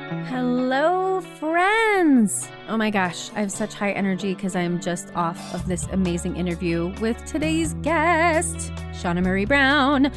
Hello, friends! Oh my gosh, I have such high energy because I'm just off of this amazing interview with today's guest, Shawna Murray-Browne.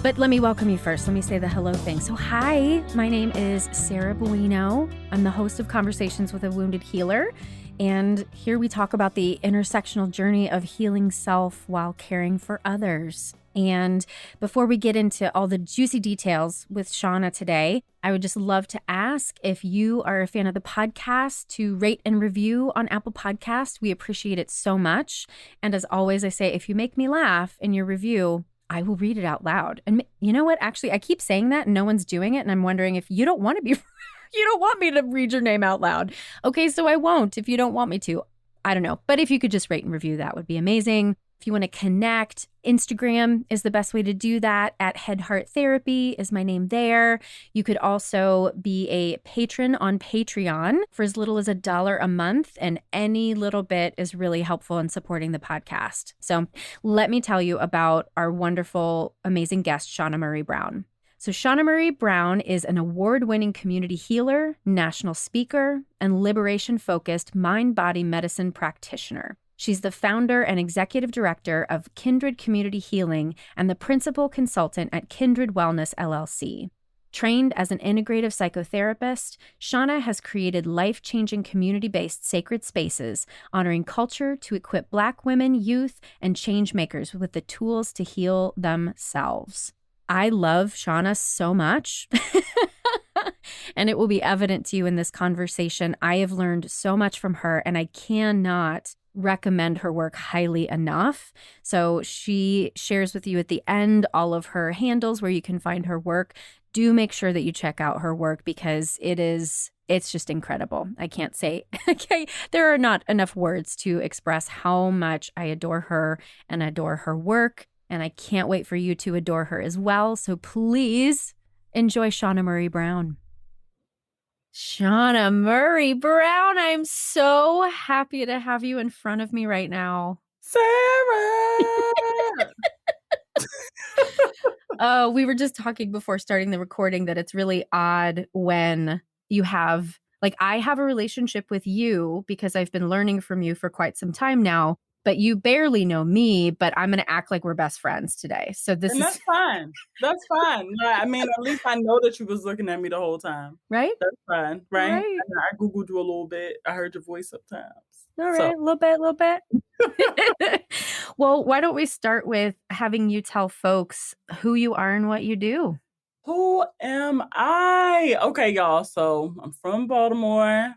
But let me welcome you first. Let me say the hello thing. So hi, my name is Sarah Buino. I'm the host of Conversations with a Wounded Healer. And here we talk about the intersectional journey of healing self while caring for others. And before we get into all the juicy details with Shawna today, I would just love to ask if you are a fan of the podcast to rate and review on Apple Podcasts. We appreciate it so much. And as always, I say, if you make me laugh in your review, I will read it out loud. And you know what? Actually, I keep saying that and no one's doing it. And I'm wondering if you don't want to be, you don't want me to read your name out loud. Okay, so I won't if you don't want me to. I don't know. But if you could just rate and review, that would be amazing. If you want to connect, Instagram is the best way to do that. At Head Heart Therapy is my name there. You could also be a patron on Patreon for as little as $1 a month, and any little bit is really helpful in supporting the podcast. So let me tell you about our wonderful, amazing guest, Shawna Murray-Browne. So Shawna Murray-Browne is an award-winning community healer, national speaker, and liberation-focused mind-body medicine practitioner. She's the founder and executive director of Kindred Community Healing and the principal consultant at Kindred Wellness, LLC. Trained as an integrative psychotherapist, Shawna has created life-changing community-based sacred spaces, honoring culture to equip Black women, youth, and change makers with the tools to heal themselves. I love Shawna so much, and it will be evident to you in this conversation. I have learned so much from her, and I cannot recommend her work highly enough. So she shares with you at the end all of her handles where you can find her work. Do make sure that you check out her work because it's just incredible. I can't say, okay, there are not enough words to express how much I adore her and adore her work. And I can't wait for you to adore her as well. So please enjoy Shawna Murray-Browne. Shawna Murray-Browne, I'm so happy to have you in front of me right now. Sarah! We were just talking before starting the recording that it's really odd when you have, like, I have a relationship with you because I've been learning from you for quite some time now, but you barely know me, but I'm going to act like we're best friends today. So That's fine. That's fine. I mean, at least I know that you was looking at me the whole time. Right? That's fine, right? Right. I Googled you a little bit. I heard your voice sometimes. All right, a little bit. Well, why don't we start with having you tell folks who you are and what you do? Who am I? Okay, y'all. So I'm from Baltimore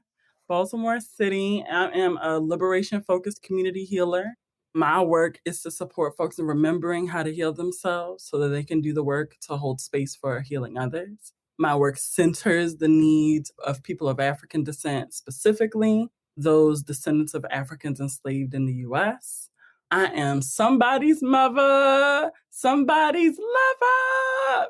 City. I am a liberation-focused community healer. My work is to support folks in remembering how to heal themselves so that they can do the work to hold space for healing others. My work centers the needs of people of African descent, specifically those descendants of Africans enslaved in the U.S. I am somebody's mother, somebody's lover.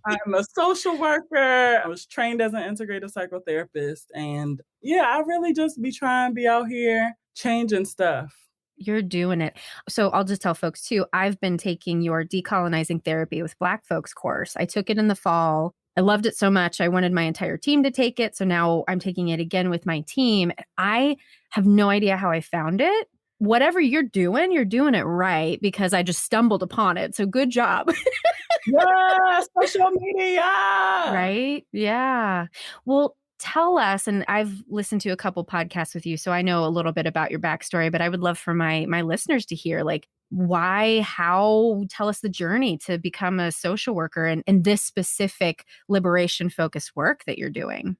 I'm a social worker. I was trained as an integrative psychotherapist. And yeah, I really just be trying to be out here changing stuff. You're doing it. So I'll just tell folks too, I've been taking your Decolonizing Therapy with Black folks course. I took it in the fall. I loved it so much. I wanted my entire team to take it. So now I'm taking it again with my team. I have no idea how I found it. Whatever you're doing it right because I just stumbled upon it. So good job. Yeah, social media. Right? Yeah. Well, tell us, and I've listened to a couple podcasts with you, so I know a little bit about your backstory, but I would love for my listeners to hear, like, why, how, tell us the journey to become a social worker and this specific liberation-focused work that you're doing.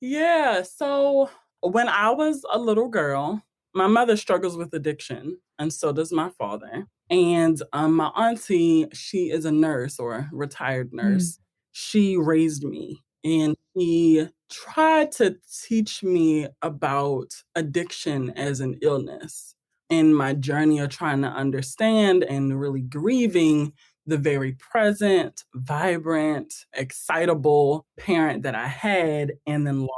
Yeah, so when I was a little girl, my mother struggles with addiction, and so does my father. And my auntie, she is a nurse or retired nurse. She raised me and she tried to teach me about addiction as an illness. In my journey of trying to understand and really grieving the very present, vibrant, excitable parent that I had and then lost.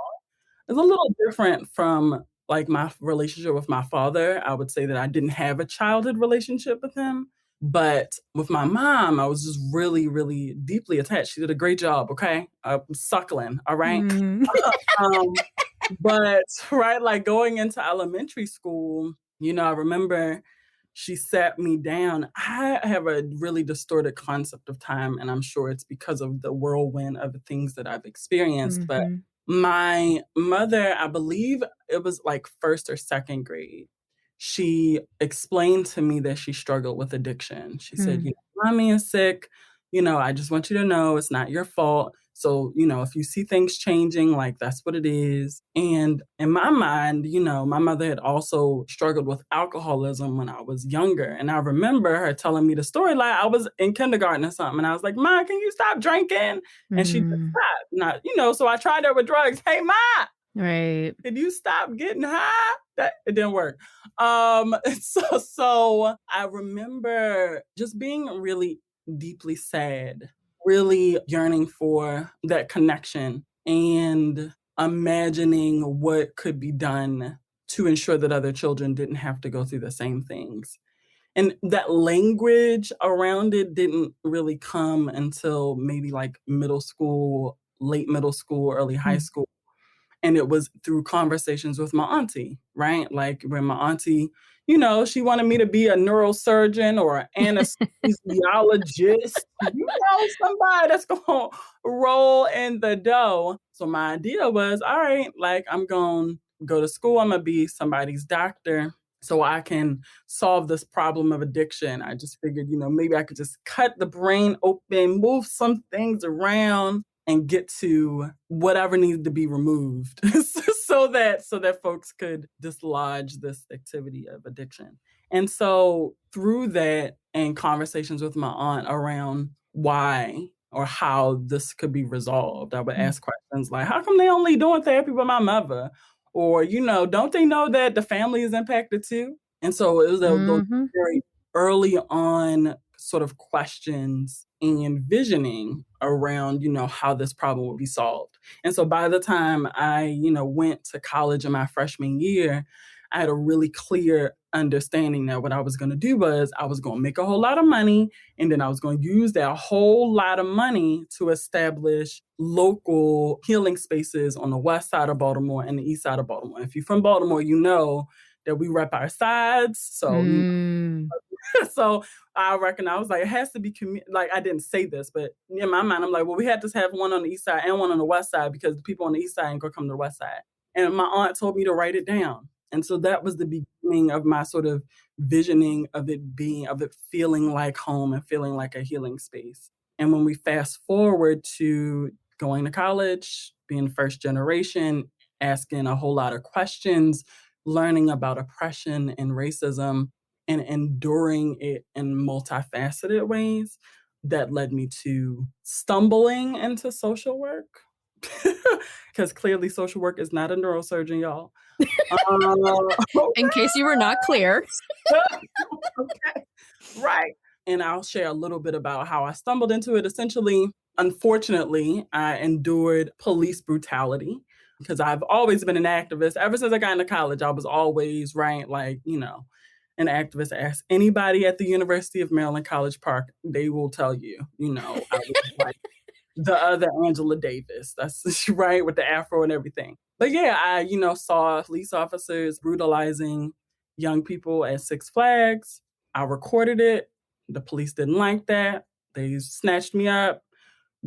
It's a little different from like my relationship with my father. I would say that I didn't have a childhood relationship with him, But with my mom, I was just really, really deeply attached. She did a great job, okay? Suckling, all right? Um, but, right, like going into elementary school, I remember she sat me down. I have a really distorted concept of time, and I'm sure it's because of the whirlwind of the things that I've experienced. But my mother, I believe it was like first or second grade, she explained to me that she struggled with addiction. She said, mommy is sick. I just want you to know it's not your fault. So, if you see things changing, like that's what it is. And in my mind, my mother had also struggled with alcoholism when I was younger. And I remember her telling me the story like I was in kindergarten or something. And I was like, Ma, can you stop drinking? And she just stopped. Not, so I tried her with drugs. Hey, Ma, right. Can you stop getting high? It didn't work. So I remember just being really deeply sad, really yearning for that connection and imagining what could be done to ensure that other children didn't have to go through the same things. And that language around it didn't really come until maybe like middle school, late middle school, early high school. And it was through conversations with my auntie, right? Like when my auntie, she wanted me to be a neurosurgeon or an anesthesiologist, somebody that's going to roll in the dough. So my idea was, all right, like I'm going to go to school. I'm going to be somebody's doctor so I can solve this problem of addiction. I just figured, maybe I could just cut the brain open, move some things around and get to whatever needed to be removed so that folks could dislodge this activity of addiction. And so through that and conversations with my aunt around why or how this could be resolved, I would ask questions like, how come they only doing therapy with my mother? Or, don't they know that the family is impacted too? And so it was those very early on sort of questions and envisioning around, how this problem would be solved. And so by the time I, went to college in my freshman year, I had a really clear understanding that what I was going to do was I was going to make a whole lot of money, and then I was going to use that whole lot of money to establish local healing spaces on the west side of Baltimore and the east side of Baltimore. If you're from Baltimore, you know that we rep our sides. So, so I reckon I was like, it has to be, like, I didn't say this, but in my mind, I'm like, well, we had to have one on the east side and one on the west side because the people on the east side ain't gonna come to the west side. And my aunt told me to write it down. And so that was the beginning of my sort of visioning of it feeling like home and feeling like a healing space. And when we fast forward to going to college, being first generation, asking a whole lot of questions, learning about oppression and racism, and enduring it in multifaceted ways, that led me to stumbling into social work. Because clearly social work is not a neurosurgeon, y'all. In case you were not clear. Okay. Right. And I'll share a little bit about how I stumbled into it. Essentially, unfortunately, I endured police brutality because I've always been an activist. Ever since I got into college, I was always, right, like, an activist. Ask anybody at the University of Maryland College Park, they will tell you, I was like the other Angela Davis. That's right, with the afro and everything. But yeah, I, saw police officers brutalizing young people at Six Flags. I recorded it. The police didn't like that. They snatched me up,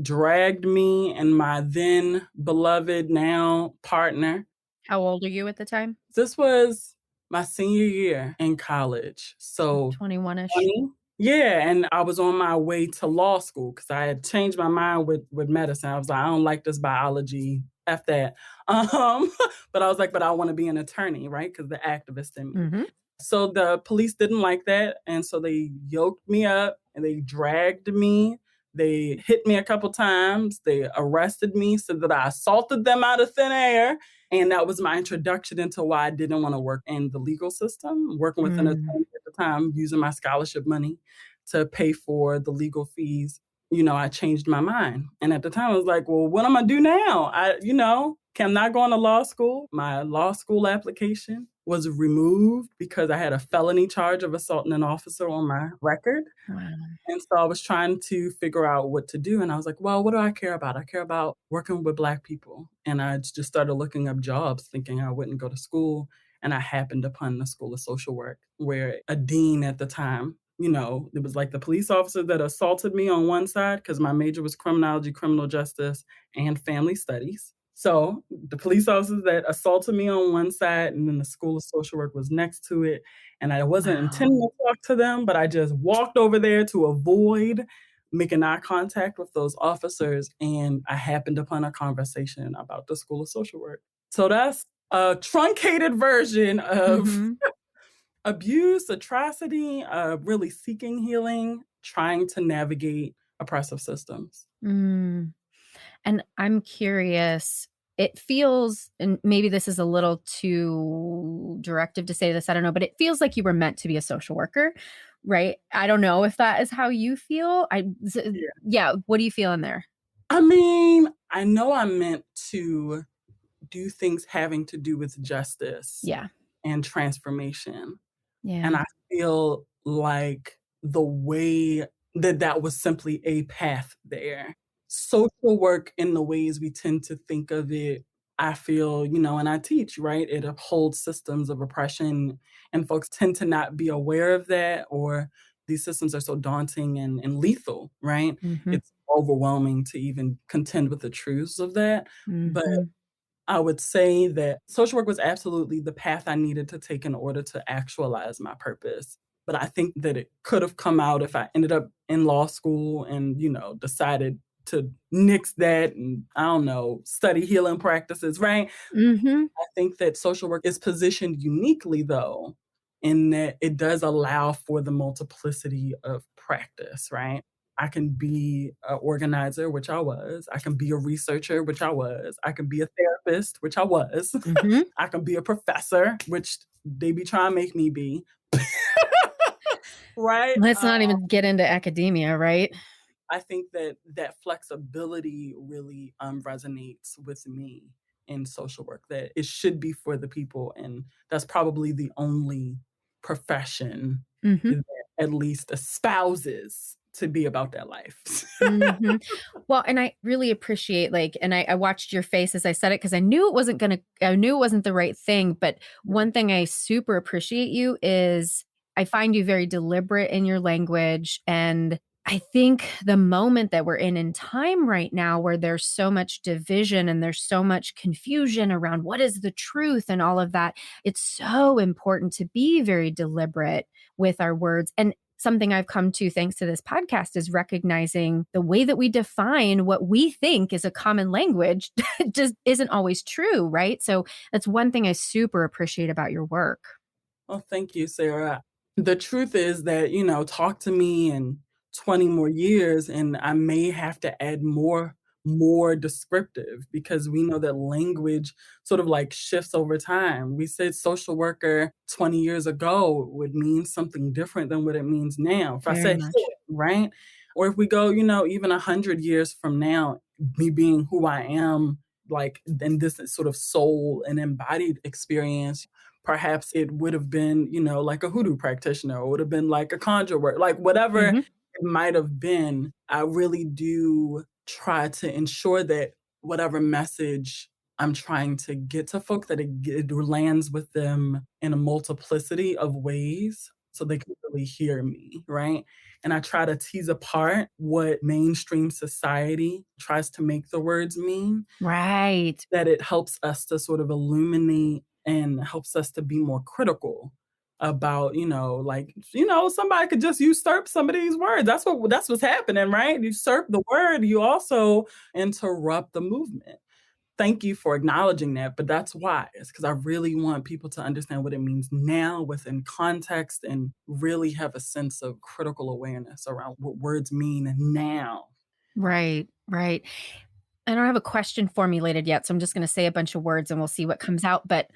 dragged me and my then beloved, now partner. How old are you at the time? This was my senior year in college. So 21-ish. 20? Yeah, and I was on my way to law school because I had changed my mind with medicine. I was like, I don't like this biology, F that. But I was like, but I want to be an attorney, right? Because the activist in me. So the police didn't like that. And so they yoked me up and they dragged me. They hit me a couple times. They arrested me, said that I assaulted them out of thin air. And that was my introduction into why I didn't want to work in the legal system, working with an attorney at the time, using my scholarship money to pay for the legal fees. I changed my mind. And at the time I was like, well, what am I going to do now? Okay, I'm not going to law school. My law school application was removed because I had a felony charge of assaulting an officer on my record. Wow. And so I was trying to figure out what to do. And I was like, well, what do I care about? I care about working with Black people. And I just started looking up jobs thinking I wouldn't go to school. And I happened upon the School of Social Work, where a dean at the time, it was like the police officer that assaulted me on one side because my major was criminology, criminal justice, and family studies. So the police officers that assaulted me on one side, and then the School of Social Work was next to it. And I wasn't Wow. intending to talk to them, but I just walked over there to avoid making eye contact with those officers. And I happened upon a conversation about the School of Social Work. So that's a truncated version of Mm-hmm. abuse, atrocity, really seeking healing, trying to navigate oppressive systems. Mm. And I'm curious, it feels, and maybe this is a little too directive to say this, I don't know, but it feels like you were meant to be a social worker, right? I don't know if that is how you feel. Yeah. What do you feel in there? I mean, I know I'm meant to do things having to do with justice Yeah. and transformation. Yeah. And I feel like the way that was simply a path there. Social work in the ways we tend to think of it, I feel, and I teach, right? It upholds systems of oppression, and folks tend to not be aware of that, or these systems are so daunting and lethal, right? Mm-hmm. It's overwhelming to even contend with the truths of that. But Mm-hmm. I would say that social work was absolutely the path I needed to take in order to actualize my purpose. But I think that it could have come out if I ended up in law school and, decided to nix that and, I don't know, study healing practices, right? Mm-hmm. I think that social work is positioned uniquely, though, in that it does allow for the multiplicity of practice, right? I can be an organizer, which I was. I can be a researcher, which I was. I can be a therapist, which I was. Mm-hmm. I can be a professor, which they be trying to make me be. Right? Let's not even get into academia, right? I think that flexibility really resonates with me in social work, that it should be for the people. And that's probably the only profession Mm-hmm. that at least espouses to be about that life. Mm-hmm. Well, and I really appreciate and I watched your face as I said it because I knew it wasn't the right thing. But one thing I super appreciate you is I find you very deliberate in your language. And I think the moment that we're in time right now, where there's so much division and there's so much confusion around what is the truth and all of that, it's so important to be very deliberate with our words. And something I've come to thanks to this podcast is recognizing the way that we define what we think is a common language just isn't always true, right? So that's one thing I super appreciate about your work. Well, thank you, Sarah. The truth is that, talk to me in 20 more years and I may have to add more descriptive, because we know that language sort of like shifts over time. We said social worker 20 years ago would mean something different than what it means now. If I Very said much. healing, right? Or if we go, even 100 years from now, me being who I am, like in this sort of soul and embodied experience, perhaps it would have been, like a hoodoo practitioner, or would have been like a conjurer, like whatever Mm-hmm. it might have been. I really do try to ensure that whatever message I'm trying to get to folks, that it lands with them in a multiplicity of ways so they can really hear me, right? And I try to tease apart what mainstream society tries to make the words mean, Right. that it helps us to sort of illuminate and helps us to be more critical about, somebody could just usurp some of these words. That's what's happening, right? Usurp the word, you also interrupt the movement. Thank you for acknowledging that, but that's why. It's because I really want people to understand what it means now within context, and really have a sense of critical awareness around what words mean now. Right. Right. I don't have a question formulated yet, so I'm just going to say a bunch of words and we'll see what comes out. But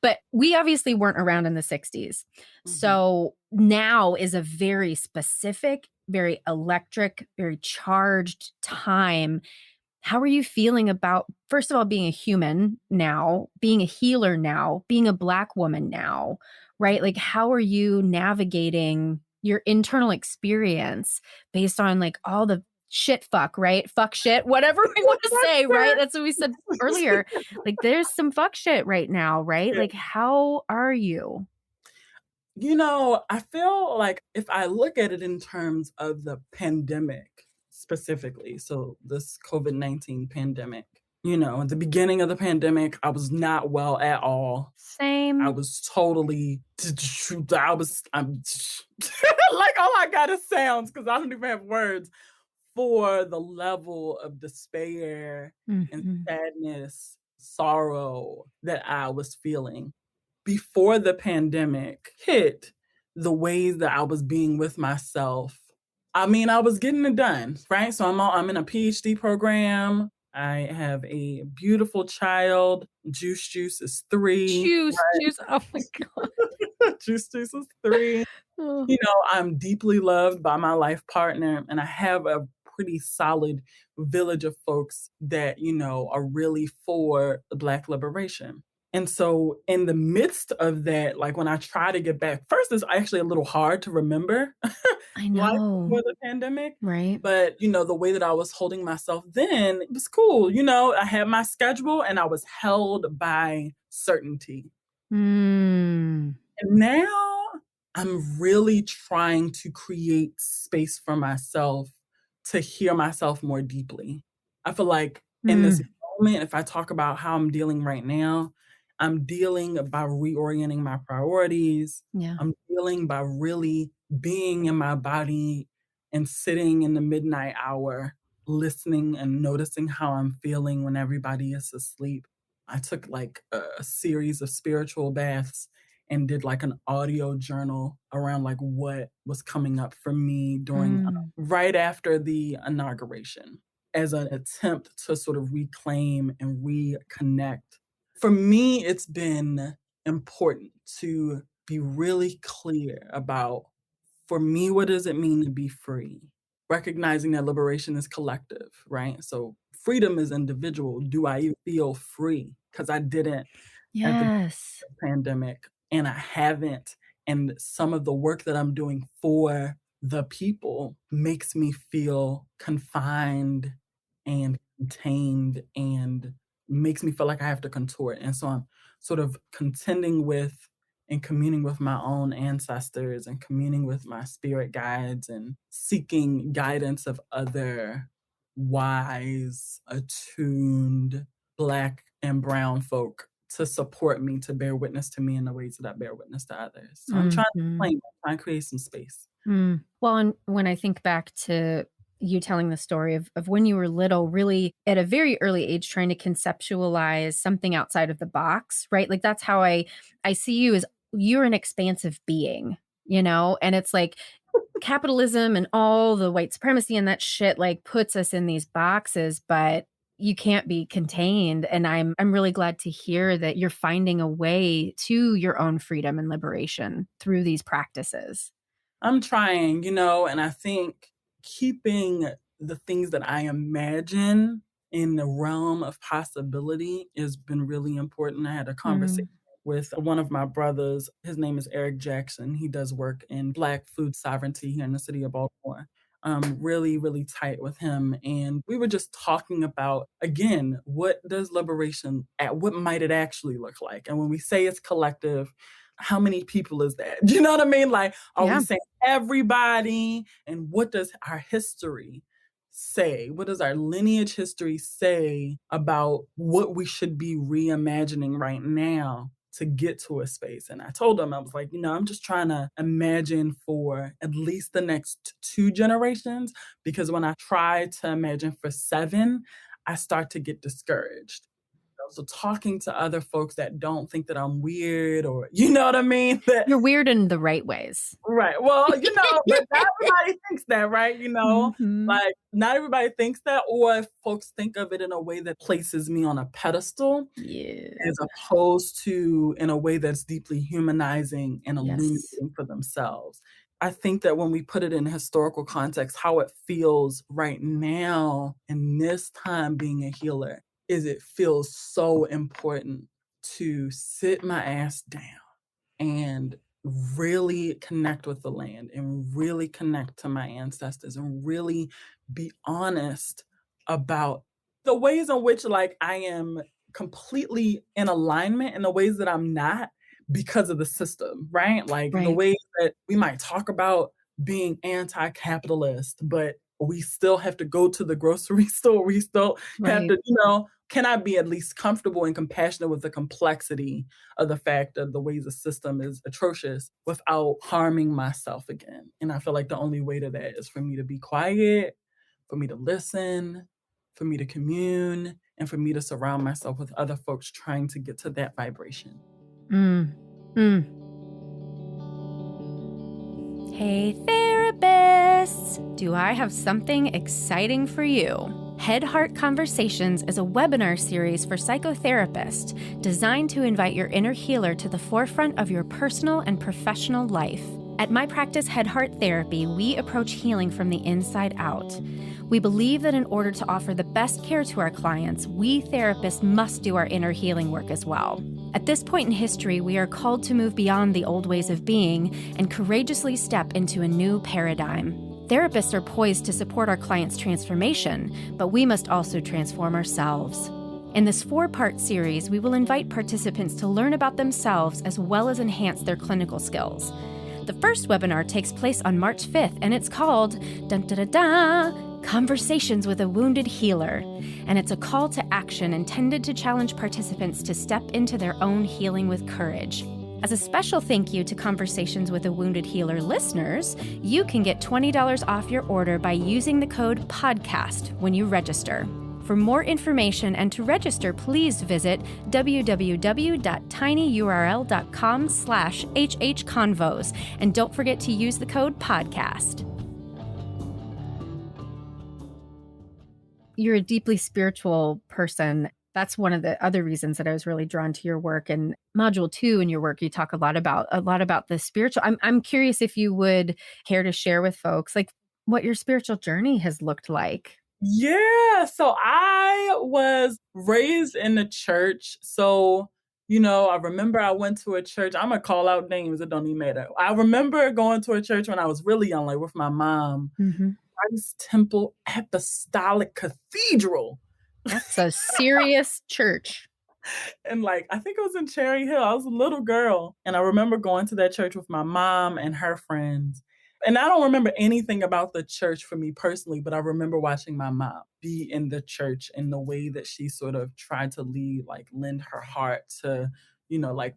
but we obviously weren't around in the 60s. Mhm. So now is a very specific, very electric, very charged time. How are you feeling about, first of all, being a human now, being a healer now, being a Black woman now, right? Like, how are you navigating your internal experience based on like all the shit fuck, right? Fuck shit, whatever we want to say, right? That's what we said earlier. Like, there's some fuck shit right now, right? Yeah. Like, how are you? I feel like if I look at it in terms of the pandemic specifically, so this COVID-19 pandemic, at the beginning of the pandemic, I was not well at all. I Same. was totally, I'm like, oh my God, it sounds, because I don't even have words for the level of despair and Mhm. sadness, sorrow that I was feeling before the pandemic hit. The ways that I was being with myself, I mean, I was getting it done, right? So I'm in a PhD program. I have a beautiful child. Juice is 3. Juice, juice. Oh my God. Juice is 3. Oh. I'm deeply loved by my life partner, and I have a pretty solid village of folks that, are really for the Black liberation. And so in the midst of that, like when I try to get back, first it's actually a little hard to remember I life know, before the pandemic. right? But, the way that I was holding myself then, it was cool. I had my schedule and I was held by certainty. Mm. And now I'm really trying to create space for myself to hear myself more deeply. I feel like in this Mm. moment, if I talk about how I'm dealing right now, I'm dealing by reorienting my priorities. Yeah. I'm dealing by really being in my body and sitting in the midnight hour, listening and noticing how I'm feeling when everybody is asleep. I took like a series of spiritual baths and did like an audio journal around like what was coming up for me during Mm. right after the inauguration as an attempt to sort of reclaim and reconnect. For me, it's been important to be really clear about, for me, what does it mean to be free? Recognizing that liberation is collective, right? So freedom is individual. Do I feel free? Because I didn't at the Yes. pandemic, and I haven't. And some of the work that I'm doing for the people makes me feel confined and contained and makes me feel like I have to contort. And so I'm sort of contending with and communing with my own ancestors and communing with my spirit guides and seeking guidance of other wise, attuned Black and brown folk to support me, to bear witness to me in the ways that I bear witness to others. So I'm trying to Mhm. claim it, trying to create some space. Well, and when I think back to you telling the story of when you were little, really at a very early age, trying to conceptualize something outside of the box, right? Like that's how I see you, as you're an expansive being, and it's like capitalism and all the white supremacy and that shit like puts us in these boxes, but you can't be contained. And I'm really glad to hear that you're finding a way to your own freedom and liberation through these practices. I'm trying, and I think keeping the things that I imagine in the realm of possibility has been really important. I had a conversation Mm. with one of my brothers. His name is Eric Jackson. He does work in Black food sovereignty here in the city of Baltimore. Really, really tight with him. And we were just talking about, again, what does liberation, what might it actually look like? And when we say it's collective, how many people is that? Do you know what I mean? Like, are we Yeah. saying everybody? And what does our history say? What does our lineage history say about what we should be reimagining right now to get to a space? And I told them, I was like, I'm just trying to imagine for at least the next 2 generations, because when I try to imagine for 7, I start to get discouraged. So talking to other folks that don't think that I'm weird, or you know what I mean? That You're weird in the right ways. right. Well, but not everybody thinks that, right? Mhm. Like not everybody thinks that, or if folks think of it in a way that places me on a pedestal Yeah. as opposed to in a way that's deeply humanizing and Yes. illuminating for themselves. I think that when we put it in historical context, how it feels right now in this time being a healer is it feels so important to sit my ass down and really connect with the land and really connect to my ancestors and really be honest about the ways in which like I am completely in alignment and the ways that I'm not because of the system, right? Like the Right. ways that we might talk about being anti-capitalist, but we still have to go to the grocery store. We still have Right. to, can I be at least comfortable and compassionate with the complexity of the fact of the ways the system is atrocious without harming myself again? And I feel like the only way to that is for me to be quiet, for me to listen, for me to commune, and for me to surround myself with other folks trying to get to that vibration. Mm. Mm. Hey, therapists! Do I have something exciting for you? Head Heart Conversations is a webinar series for psychotherapists designed to invite your inner healer to the forefront of your personal and professional life. At my practice, Head Heart Therapy, we approach healing from the inside out. We believe that in order to offer the best care to our clients, we therapists must do our inner healing work as well. At this point in history, we are called to move beyond the old ways of being and courageously step into a new paradigm. Therapists are poised to support our clients' transformation, but we must also transform ourselves. In this 4-part series, we will invite participants to learn about themselves as well as enhance their clinical skills. The first webinar takes place on March 5th, and it's called Conversations with a Wounded Healer. And it's a call to action intended to challenge participants to step into their own healing with courage. As a special thank you to Conversations with a Wounded Healer listeners, you can get $20 off your order by using the code PODCAST when you register. For more information and to register, please visit www.tinyurl.com/hhconvos. And don't forget to use the code PODCAST. You're a deeply spiritual person. That's one of the other reasons that I was really drawn to your work. And module 2 in your work, you talk a lot about the spiritual. I'm curious if you would care to share with folks like what your spiritual journey has looked like. Yeah, so I was raised in the church. So, I remember I went to a church. I'm going to call out names. It don't even matter. I remember going to a church when I was really young, like with my mom. Mm-hmm. Christ Temple Apostolic Cathedral. That's a serious church. And I think it was in Cherry Hill. I was a little girl. And I remember going to that church with my mom and her friends. And I don't remember anything about the church for me personally, but I remember watching my mom be in the church in the way that she sort of tried to lend her heart to,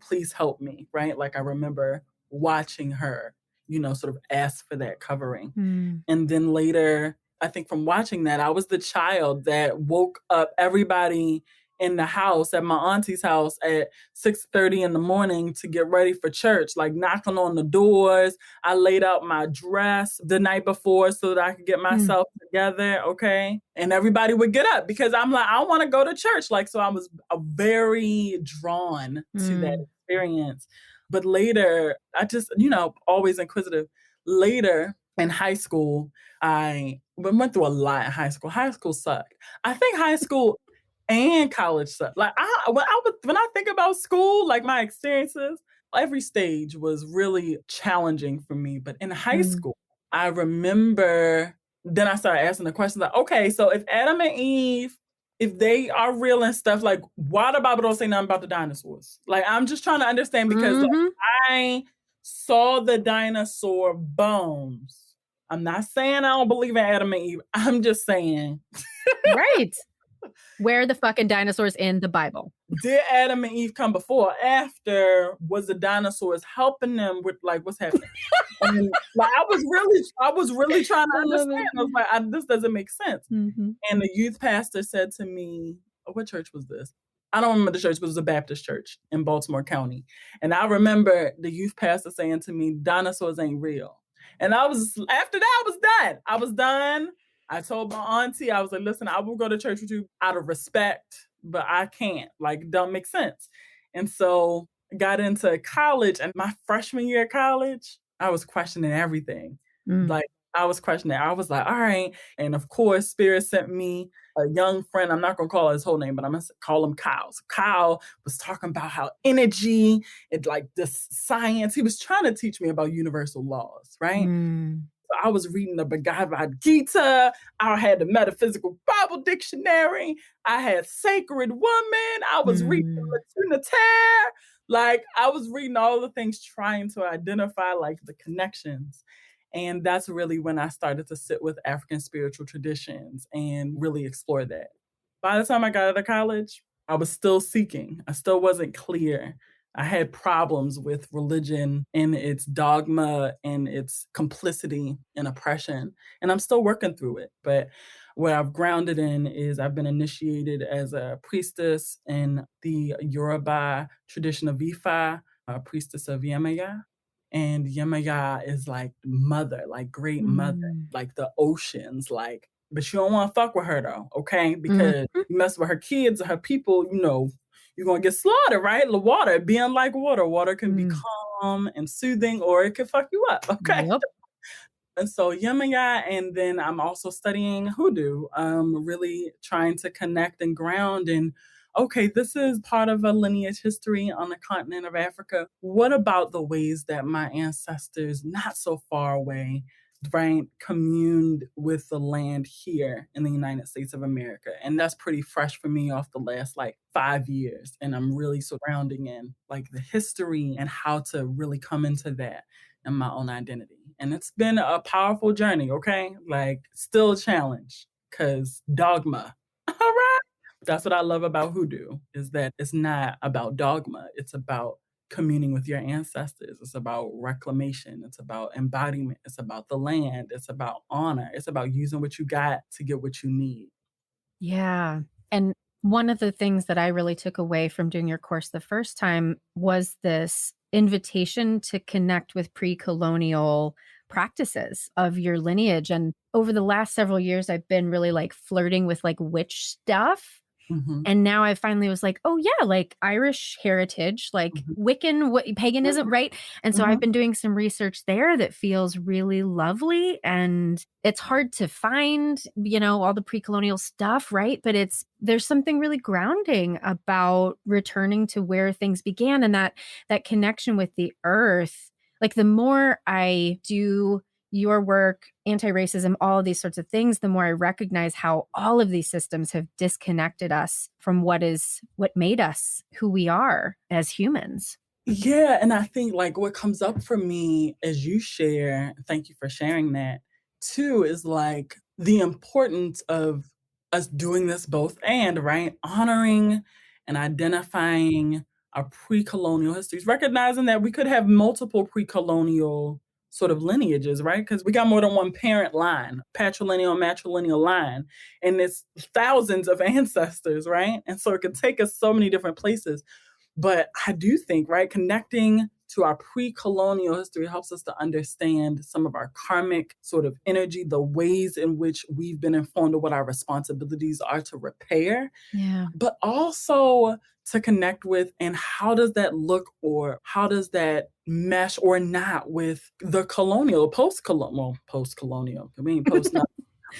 please help me, right? I remember watching her, sort of ask for that covering. Mm. And then later, I think from watching that, I was the child that woke up everybody in the house at my auntie's house at 6:30 in the morning to get ready for church, knocking on the doors. I laid out my dress the night before so that I could get myself together, okay? And everybody would get up because I'm like, I want to go to church. So I was very drawn to that experience. But later, I just, always inquisitive. Later in high school, I went through a lot in high school. High school sucked. I think high school and college sucked. When I think about school, my experiences, every stage was really challenging for me. But in high school, I remember then I started asking the questions okay, so if Adam and Eve, if they are real and stuff, why the Bible don't say nothing about the dinosaurs? I'm just trying to understand because I saw the dinosaur bones. I'm not saying I don't believe in Adam and Eve. I'm just saying. Right. Where are the fucking dinosaurs in the Bible? Did Adam and Eve come before or after? Was the dinosaurs helping them with what's happening? And, I was really trying to understand. I was like, this doesn't make sense. Mm-hmm. And the youth pastor said to me, what church was this? I don't remember the church, but it was a Baptist church in Baltimore County. And I remember the youth pastor saying to me, dinosaurs ain't real. And after that, I was done. I told my auntie, I was like, listen, I will go to church with you out of respect, but I can't. It don't make sense. And so I got into college, and my freshman year of college, I was questioning everything. Mm. Like, I was questioning. I was like, all right. And of course, Spirit sent me a young friend. I'm not going to call his whole name, but I'm going to call him Kyle. So Kyle was talking about how energy and like this science, he was trying to teach me about universal laws, right? Mm. So I was reading the Bhagavad Gita. I had the Metaphysical Bible Dictionary. I had Sacred Woman. I was reading the Trinitaire. Like, I was reading all the things trying to identify like the connections. And that's really when I started to sit with African spiritual traditions and really explore that. By the time I got out of college, I was still seeking. I still wasn't clear. I had problems with religion and its dogma and its complicity and oppression. And I'm still working through it. But what I've grounded in is I've been initiated as a priestess in the Yoruba tradition of Ifa, a priestess of Yemaya. And Yemaya is like mother, like great mother, like the oceans, like, but you don't want to fuck with her though, okay? Because you mess with her kids or her people, you know, you're going to get slaughtered, right? The water, being like water. Water can be calm and soothing, or it can fuck you up, okay? Yep. And so Yemaya, and then I'm also studying hoodoo, really trying to connect and ground and, okay, this is part of a lineage history on the continent of Africa. What about the ways that my ancestors, not so far away, right, communed with the land here in the United States of America? And that's pretty fresh for me off the last like 5 years. And I'm really surrounding in like the history and how to really come into that in my own identity. And it's been a powerful journey, okay? Like, still a challenge, because dogma. All right. That's what I love about hoodoo, is that it's not about dogma. It's about communing with your ancestors. It's about reclamation. It's about embodiment. It's about the land. It's about honor. It's about using what you got to get what you need. Yeah. And one of the things that I really took away from doing your course the first time was this invitation to connect with pre-colonial practices of your lineage. And over the last several years, I've been really like flirting with like witch stuff. And now I finally was like, oh yeah, like Irish heritage, like Wiccan, paganism, right? And so I've been doing some research there that feels really lovely, and it's hard to find, you know, all the pre-colonial stuff, right? But there's something really grounding about returning to where things began, and that connection with the earth. Like, the more I do your work, anti-racism, all of these sorts of things, the more I recognize how all of these systems have disconnected us from what made us who we are as humans. Yeah. And I think like what comes up for me as you share, thank you for sharing that too, is like the importance of us doing this both and, right? Honoring and identifying our pre-colonial histories, recognizing that we could have multiple pre-colonial sort of lineages, right? Because we got more than one parent line, patrilineal, matrilineal line, and it's thousands of ancestors, right? And so it can take us so many different places. But I do think, right, connecting to our pre-colonial history helps us to understand some of our karmic sort of energy, the ways in which we've been informed of what our responsibilities are to repair. Yeah. But also to connect with, and how does that look, or how does that mesh or not with the colonial, post-colonial, I mean, post not.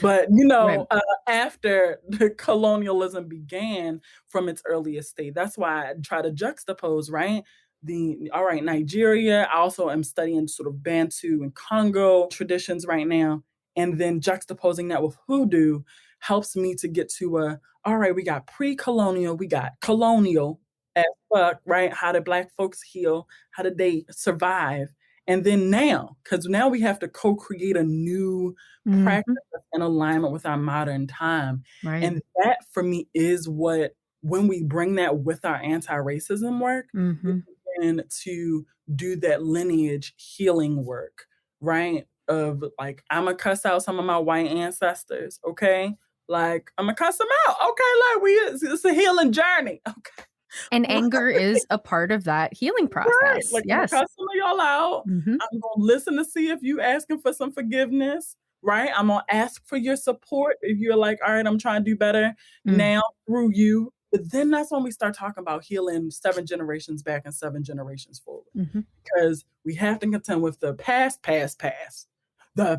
But, you know, Right. After the colonialism began from its earliest state, that's why I try to juxtapose, right? Nigeria. I also am studying sort of Bantu and Congo traditions right now. And then juxtaposing that with hoodoo helps me to get to all right, we got pre-colonial, we got colonial as fuck, right? How did Black folks heal? How did they survive? And then now, because now we have to co-create a new practice in alignment with our modern time. Right. And that for me is what, when we bring that with our anti-racism work, we begin to do that lineage healing work, right? Of like, I'm gonna cuss out some of my white ancestors, okay? Like, I'm gonna cuss them out, okay? Like, it's a healing journey, okay? And anger is a part of that healing process. Right. Like, yes. I'm gonna cuss some of y'all out. I'm gonna listen to see if you asking for some forgiveness, right? I'm gonna ask for your support if you're like, all right, I'm trying to do better now through you. But then that's when we start talking about healing 7 generations back and 7 generations forward. Mm-hmm. Because we have to contend with the past. The past. The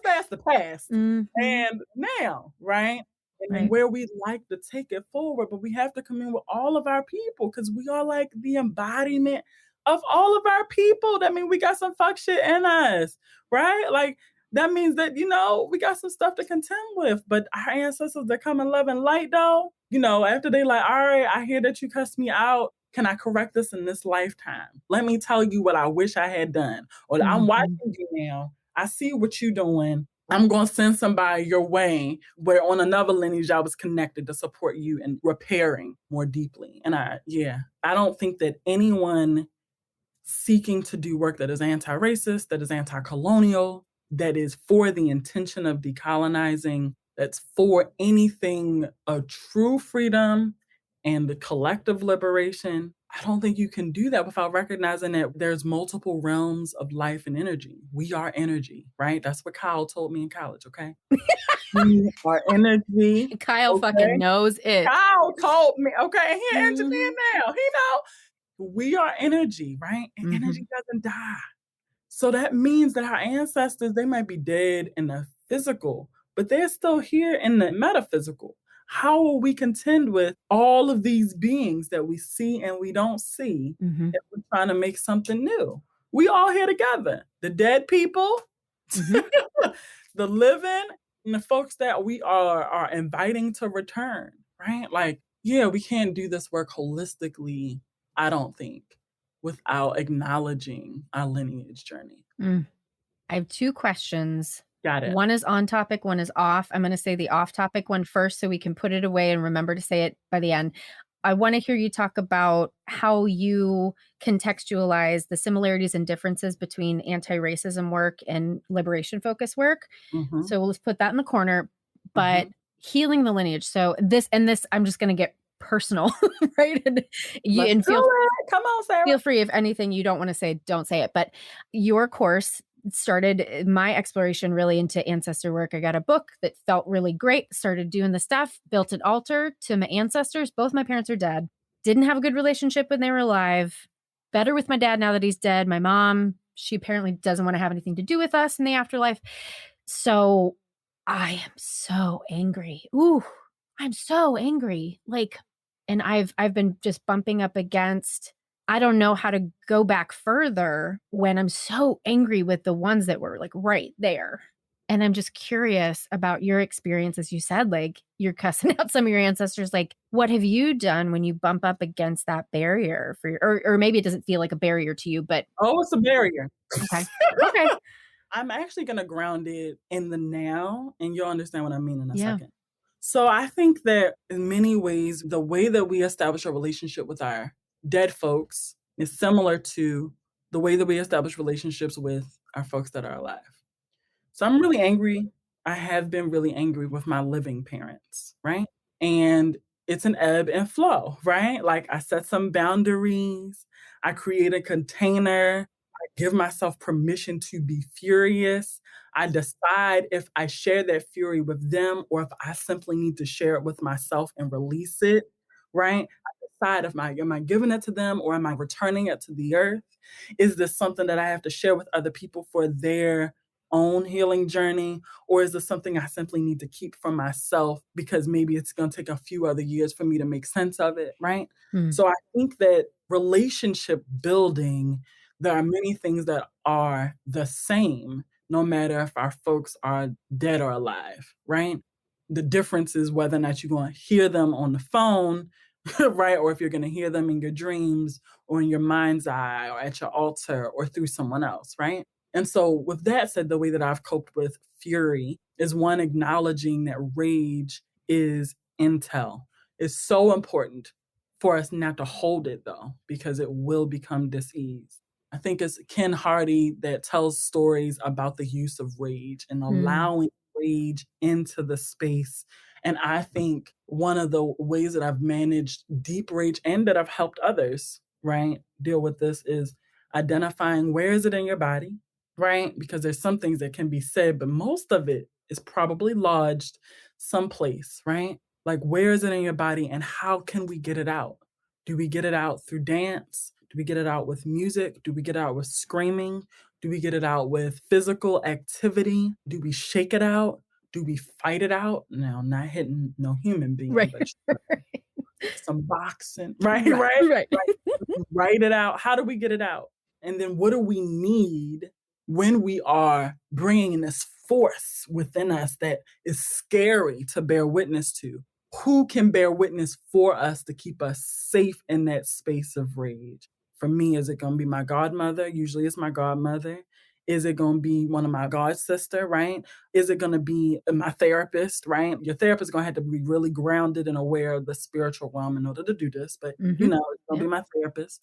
past, the past. Mm-hmm. And now, right? And Right. where we'd like to take it forward, but we have to commune with all of our people because we are like the embodiment of all of our people. That means we got some fuck shit in us, right? Like, that means that, we got some stuff to contend with. But our ancestors, they come in love and light, though. After they like, all right, I hear that you cussed me out. Can I correct this in this lifetime? Let me tell you what I wish I had done. Or I'm watching you now. I see what you're doing. I'm going to send somebody your way where on another lineage I was connected to support you in repairing more deeply. And I don't think that anyone seeking to do work that is anti-racist, that is anti-colonial, that is for the intention of decolonizing, that's for anything of true freedom and the collective liberation, I don't think you can do that without recognizing that there's multiple realms of life and energy. We are energy, right? That's what Kyle told me in college, okay? We are energy. Kyle fucking knows it. Kyle told me, okay? He an engineer now. He know. We are energy, right? And energy doesn't die. So that means that our ancestors, they might be dead in the physical, but they're still here in the metaphysical. How will we contend with all of these beings that we see and we don't see if we're trying to make something new? We all here together. The dead people, the living, and the folks that we are inviting to return, right? Like, we can't do this work holistically, I don't think, without acknowledging our lineage journey. I have 2 questions. Got it. One is on topic, one is off. I'm going to say the off topic one first so we can put it away and remember to say it by the end. I want to hear you talk about how you contextualize the similarities and differences between anti-racism work and liberation focus work. So let's put that in the corner, but healing the lineage. So this, I'm just going to get personal, right? Come on, Sarah. Feel free if anything you don't want to say, don't say it. But your course started my exploration really into ancestor work. I got a book that felt really great, started doing the stuff, built an altar to my ancestors. Both my parents are dead. Didn't have a good relationship when they were alive. Better with my dad now that he's dead. My mom, she apparently doesn't want to have anything to do with us in the afterlife. So I am so angry. Ooh, I'm so angry. And I've been just bumping up against, I don't know how to go back further when I'm so angry with the ones that were right there. And I'm just curious about your experience. As you said, you're cussing out some of your ancestors. What have you done when you bump up against that barrier for or maybe it doesn't feel like a barrier to you, but. Oh, it's a barrier. Okay. Okay. I'm actually going to ground it in the now, and you'll understand what I mean in a second. So I think that in many ways, the way that we establish a relationship with our dead folks is similar to the way that we establish relationships with our folks that are alive. So I'm really angry. I have been really angry with my living parents, right? And it's an ebb and flow, right? I set some boundaries. I create a container. I give myself permission to be furious. I decide if I share that fury with them or if I simply need to share it with myself and release it, right? I decide am I giving it to them or am I returning it to the earth? Is this something that I have to share with other people for their own healing journey? Or is this something I simply need to keep for myself because maybe it's going to take a few other years for me to make sense of it, right? So I think that relationship building, there are many things that are the same, no matter if our folks are dead or alive, right? The difference is whether or not you're going to hear them on the phone, right? Or if you're going to hear them in your dreams or in your mind's eye or at your altar or through someone else, right? And so with that said, the way that I've coped with fury is one, acknowledging that rage is intel. It's so important for us not to hold it though, because it will become dis-ease. I think it's Ken Hardy that tells stories about the use of rage and allowing rage into the space. And I think one of the ways that I've managed deep rage and that I've helped others, right, deal with this is identifying where is it in your body, right? Because there's some things that can be said, but most of it is probably lodged someplace, right? Like, where is it in your body and how can we get it out? Do we get it out through dance? Do we get it out with music? Do we get it out with screaming? Do we get it out with physical activity? Do we shake it out? Do we fight it out? Now, not hitting no human being, Right. but some boxing, right? Right. Write it out. How do we get it out? And then what do we need when we are bringing this force within us that is scary to bear witness to? Who can bear witness for us to keep us safe in that space of rage? For me, is it going to be my godmother? Usually it's my godmother. Is it going to be one of my god sister, right? Is it going to be my therapist, right? Your therapist is going to have to be really grounded and aware of the spiritual realm in order to do this. But, it's going to be my therapist.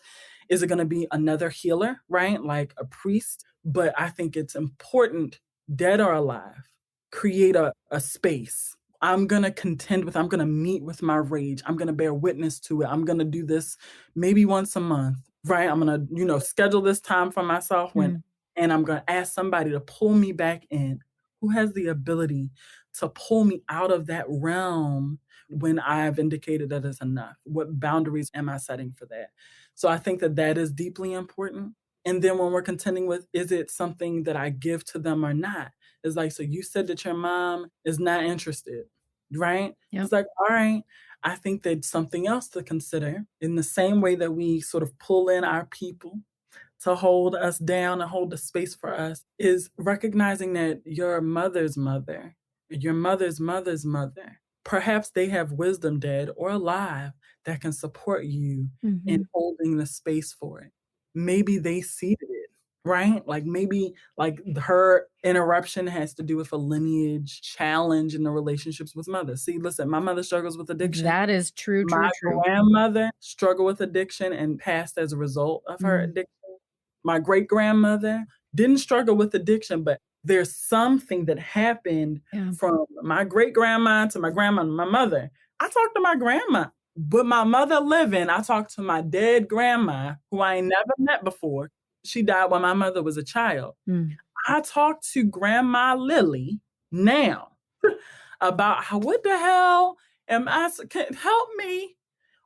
Is it going to be another healer, right? Like a priest? But I think it's important, dead or alive, create a space. I'm going to meet with my rage. I'm going to bear witness to it. I'm going to do this maybe once a month, right? I'm going to, schedule this time for myself and I'm going to ask somebody to pull me back in, who has the ability to pull me out of that realm when I've indicated that it's enough. What boundaries am I setting for that? So I think that is deeply important. And then when we're contending with, is it something that I give to them or not? It's like, so you said that your mom is not interested, right? Yep. It's like, all right, I think that's something else to consider in the same way that we sort of pull in our people to hold us down and hold the space for us, is recognizing that your mother's mother, your mother's mother's mother, perhaps they have wisdom, dead or alive, that can support you in holding the space for it. Maybe they seeded it, right? Like maybe her interruption has to do with a lineage challenge in the relationships with mother. See, listen, my mother struggles with addiction. That is true. My grandmother struggled with addiction and passed as a result of her addiction. My great-grandmother didn't struggle with addiction, but there's something that happened from my great-grandma to my grandma and my mother. I talked to my grandma, but my mother living, I talked to my dead grandma, who I ain't never met before. She died when my mother was a child. I talked to Grandma Lily now about what the hell am I, help me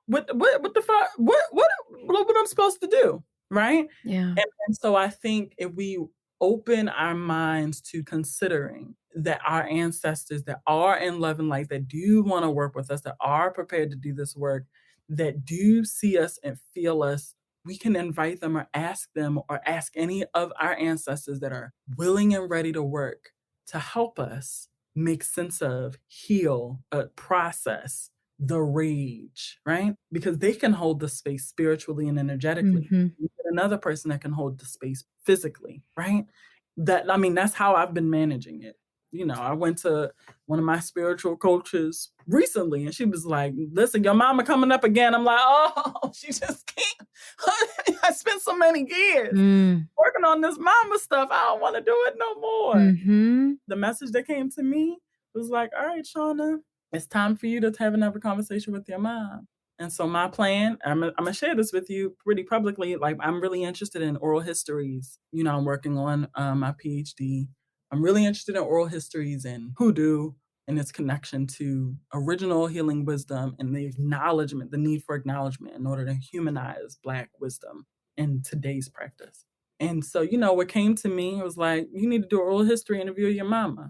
with what the fuck, what I'm supposed to do. Right? Yeah. And so I think if we open our minds to considering that our ancestors that are in love and light, that do want to work with us, that are prepared to do this work, that do see us and feel us, we can invite them or ask any of our ancestors that are willing and ready to work to help us make sense of, heal, process the rage, right? Because they can hold the space spiritually and energetically. Another person that can hold the space physically, right? That's how I've been managing it. I went to one of my spiritual coaches recently and she was like, listen, your mama coming up again. I'm like, oh, she just can't. I spent so many years working on this mama stuff. I don't want to do it no more. The message that came to me was like, all right, Shawna, it's time for you to have another conversation with your mom. And so my plan, I'm going to share this with you pretty publicly. Like, I'm really interested in oral histories. I'm working on my PhD. I'm really interested in oral histories and hoodoo and its connection to original healing wisdom and the need for acknowledgement in order to humanize Black wisdom in today's practice. And so, what came to me was like, you need to do an oral history interview with your mama.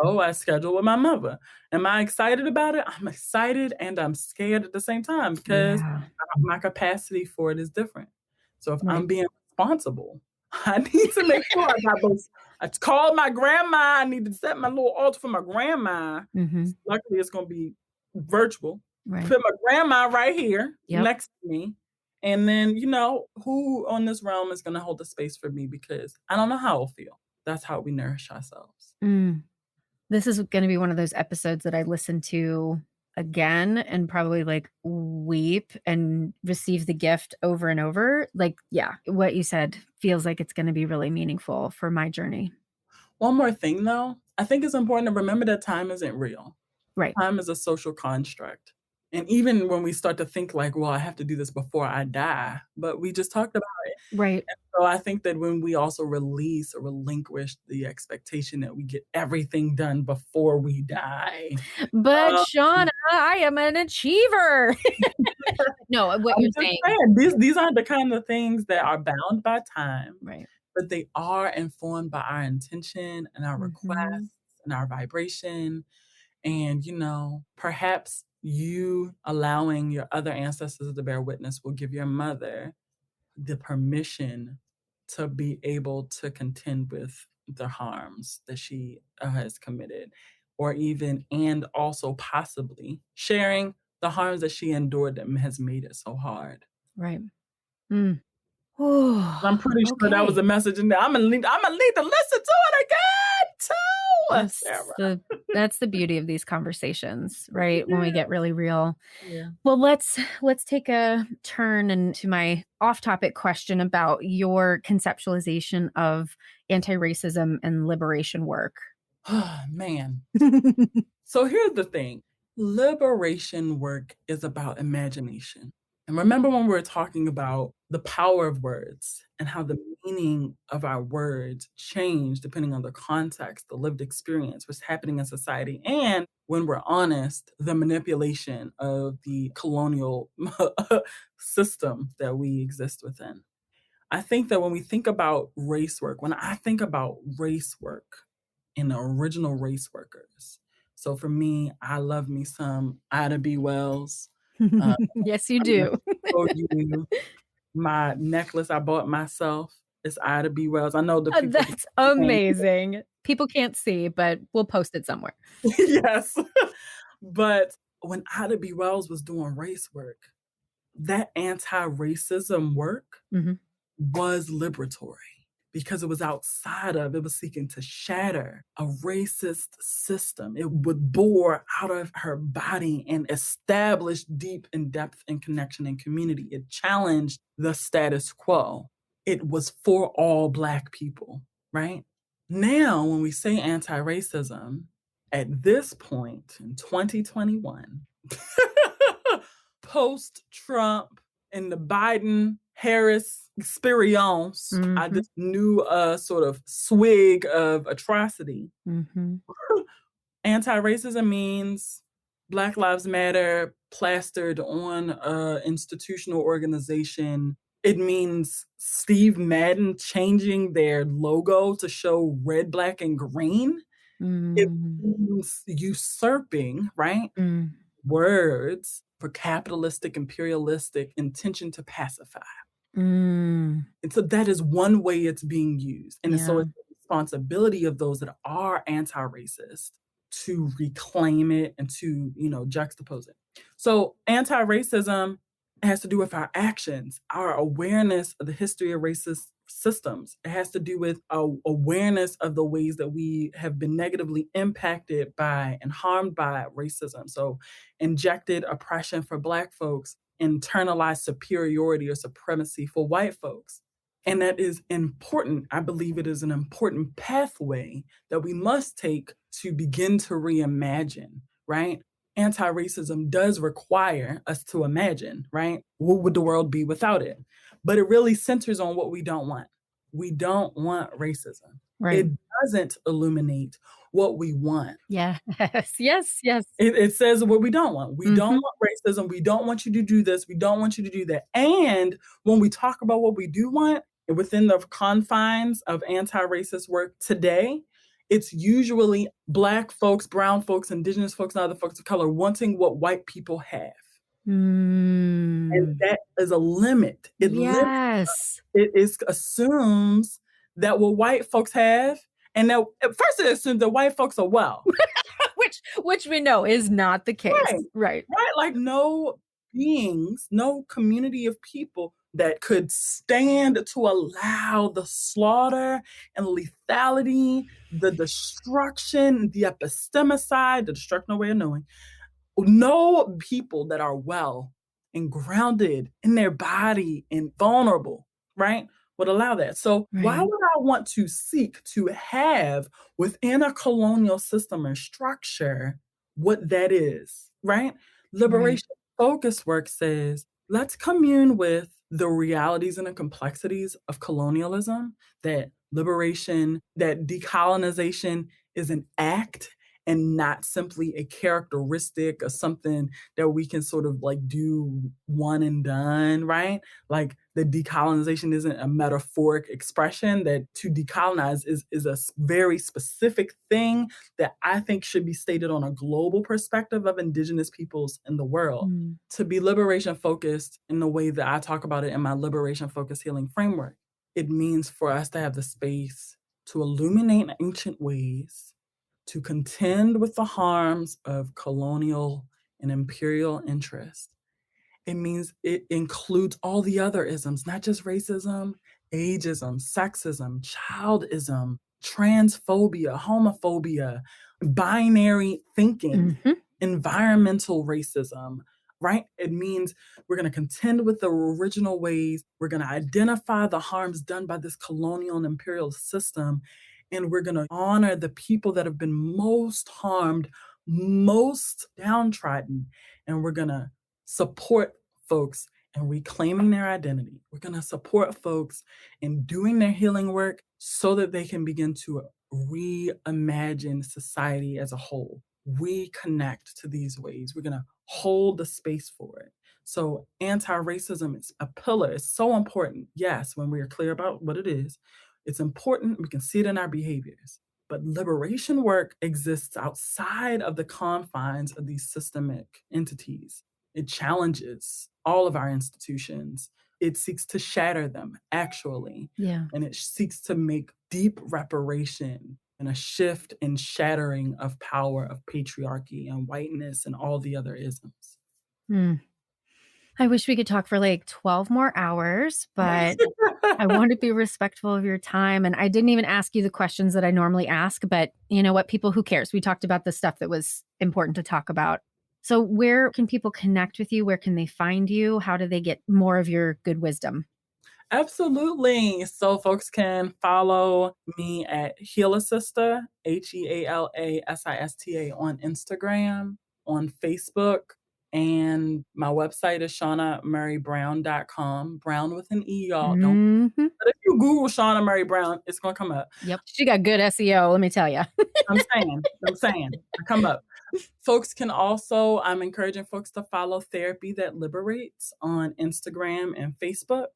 So I scheduled with my mother. Am I excited about it? I'm excited and I'm scared at the same time because my capacity for it is different. So if I'm being responsible, I need to make sure I got those. I called my grandma. I need to set my little altar for my grandma. Luckily, it's going to be virtual. Put my grandma right here next to me. And then, who on this realm is going to hold the space for me because I don't know how I'll feel. That's how we nourish ourselves. This is going to be one of those episodes that I listen to again and probably weep and receive the gift over and over. What you said feels like it's going to be really meaningful for my journey. One more thing though, I think it's important to remember that time isn't real. Right. Time is a social construct. And even when we start to think like, well, I have to do this before I die, but we just talked about it. Right. And so I think that when we also release or relinquish the expectation that we get everything done before we die. But um, Shawna, I am an achiever. No, what I'm you're just saying. saying, these aren't the kind of things that are bound by time, Right. but they are informed by our intention and our Mhm. requests and our vibration. And, perhaps you allowing your other ancestors to bear witness will give your mother the permission to be able to contend with the harms that she has committed, or even, and also possibly sharing the harms that she endured that has made it so hard. Right. Mm. Ooh, I'm pretty sure that was okay. a message in there. I'm gonna need to listen to it again too, Sarah. That's the beauty of these conversations, right? When we get really real. Yeah. Well, let's take a turn into my off-topic question about your conceptualization of anti-racism and liberation work. Man. So here's the thing. Liberation work is about imagination. And remember when we were talking about the power of words and how the meaning of our words change depending on the context, the lived experience, what's happening in society, and when we're honest, the manipulation of the colonial system that we exist within. I think that when we think about race work, when I think about race work and the original race workers, so for me, I love me some Ida B. Wells. Yes, you I'm gonna do. show you my necklace I bought myself. It's Ida B. Wells. I know the people That's amazing. People can't see, but we'll post it somewhere. yes. But when Ida B. Wells was doing race work, that anti-racism work Mhm. was liberatory because it was seeking to shatter a racist system. It would bore out of her body and establish deep and depth and connection and community. It challenged the status quo. It was for all Black people, right? Now, when we say anti-racism, at this point in 2021, post-Trump and the Biden-Harris experience, I Mhm. just knew a sort of swig of atrocity. Mhm. Anti-racism means Black Lives Matter plastered on an institutional organization. It means Steve Madden changing their logo to show red, black, and green. It Mm. means usurping, right? Mm. Words for capitalistic, imperialistic intention to pacify. Mm. And so that is one way it's being used. And so Yeah. it's the responsibility of those that are anti-racist to reclaim it and to, juxtapose it. So anti-racism has to do with our actions, our awareness of the history of racist systems. It has to do with our awareness of the ways that we have been negatively impacted by and harmed by racism. So injected oppression for Black folks, internalized superiority or supremacy for white folks. And that is important. I believe it is an important pathway that we must take to begin to reimagine, right? Anti-racism does require us to imagine, right? What would the world be without it? But it really centers on what we don't want. We don't want racism. Right. It doesn't illuminate what we want. Yes. Yes. Yes. It says what we don't want. We don't Mhm. want racism. We don't want you to do this. We don't want you to do that. And when we talk about what we do want within the confines of anti-racist work today, it's usually Black folks, brown folks, indigenous folks, and other folks of color wanting what white people have. And Mm. that is a limit. It limits. Yes. It assumes that what white folks have, and that at first it assumes that white folks are well. Which we know is not the case. Right. Right. Right? Like no beings, no community of people that could stand to allow the slaughter and lethality, the destruction, the epistemicide, the destructional way of knowing. No people that are well and grounded in their body and vulnerable, right, would allow that. So why Right. would I want to seek to have within a colonial system and structure what that is, right? Liberation focused work says, let's commune with the realities and the complexities of colonialism, that liberation, that decolonization is an act and not simply a characteristic of something that we can sort of like do one and done, right? Like the decolonization isn't a metaphoric expression, that to decolonize is a very specific thing that I think should be stated on a global perspective of Indigenous peoples in the world. To be liberation focused in the way that I talk about it in my liberation focused healing framework, it means for us to have the space to illuminate ancient ways, to contend with the harms of colonial and imperial interest. It means it includes all the other isms, not just racism, ageism, sexism, childism, transphobia, homophobia, binary thinking, environmental racism, right? It means we're going to contend with the original ways. We're going to identify the harms done by this colonial and imperial system. And we're going to honor the people that have been most harmed, most downtrodden. And we're going to support folks in reclaiming their identity. We're going to support folks in doing their healing work so that they can begin to reimagine society as a whole, reconnect to these ways. We're going to hold the space for it. So anti-racism is a pillar. It's so important. Yes, when we are clear about what it is, it's important. We can see it in our behaviors. But liberation work exists outside of the confines of these systemic entities. It challenges all of our institutions. It seeks to shatter them, actually. Yeah. And it seeks to make deep reparation and a shift and shattering of power of patriarchy and whiteness and all the other isms. I wish we could talk for like 12 more hours, but I want to be respectful of your time. And I didn't even ask you the questions that I normally ask, but you know what, people, who cares? We talked about the stuff that was important to talk about. So where can people connect with you? Where can they find you? How do they get more of your good wisdom? Absolutely. So folks can follow me at Healasista, HealaSista on Instagram, on Facebook. And my website is ShawnaMurray-Browne.com. Brown with an E, y'all. Don't. But if you Google Shawna Murray-Browne, it's going to come up. Yep. She got good SEO, let me tell you. I'm saying. I come up. Folks can also, I'm encouraging folks to follow Therapy That Liberates on Instagram and Facebook.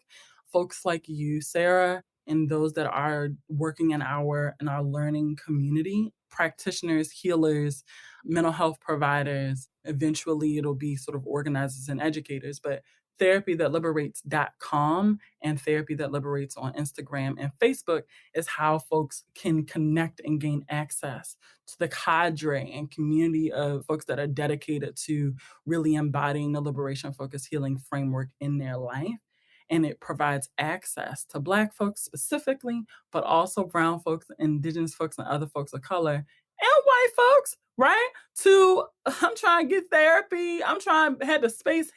Folks like you, Sarah, and those that are working in our learning community, practitioners, healers, mental health providers. Eventually it'll be sort of organizers and educators, but therapythatliberates.com and Therapy That Liberates on Instagram and Facebook is how folks can connect and gain access to the cadre and community of folks that are dedicated to really embodying the liberation-focused healing framework in their life. And it provides access to Black folks specifically, but also brown folks, Indigenous folks, and other folks of color, and white folks, right? I'm trying to get therapy. I'm trying to have the space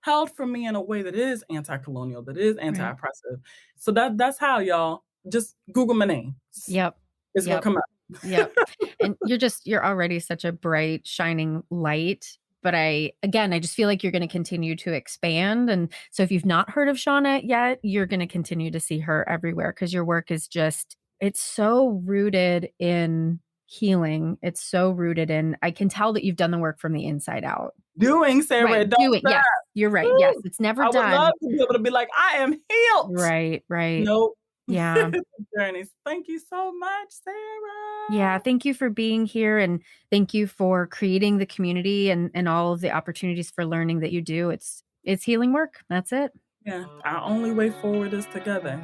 held for me in a way that is anti-colonial, that is anti-oppressive. Right. So that's how, y'all, just Google my name. Yep. It's going to come up. Yep. And you're already such a bright, shining light. But I just feel like you're going to continue to expand. And so if you've not heard of Shawna yet, you're going to continue to see her everywhere because your work is it's so rooted in healing. It's so rooted in, I can tell that you've done the work from the inside out. Sarah. Right, doing. Yes, you're right. Woo! Yes, it's never done. I would love to be able to be like, I am healed. Right. Nope. Yeah. Journeys. Thank you so much, Sarah. Yeah. Thank you for being here. And thank you for creating the community and all of the opportunities for learning that you do. It's healing work. That's it. Yeah. Our only way forward is together.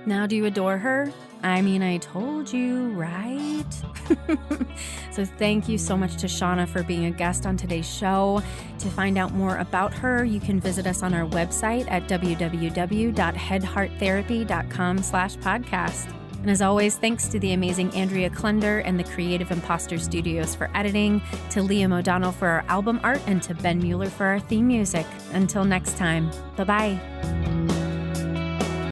Now, do you adore her? I mean, I told you, right? So thank you so much to Shawna for being a guest on today's show. To find out more about her, you can visit us on our website at www.headhearttherapy.com/podcast. And as always, thanks to the amazing Andrea Klunder and the Creative Imposter Studios for editing, to Liam O'Donnell for our album art, and to Ben Mueller for our theme music. Until next time, bye-bye.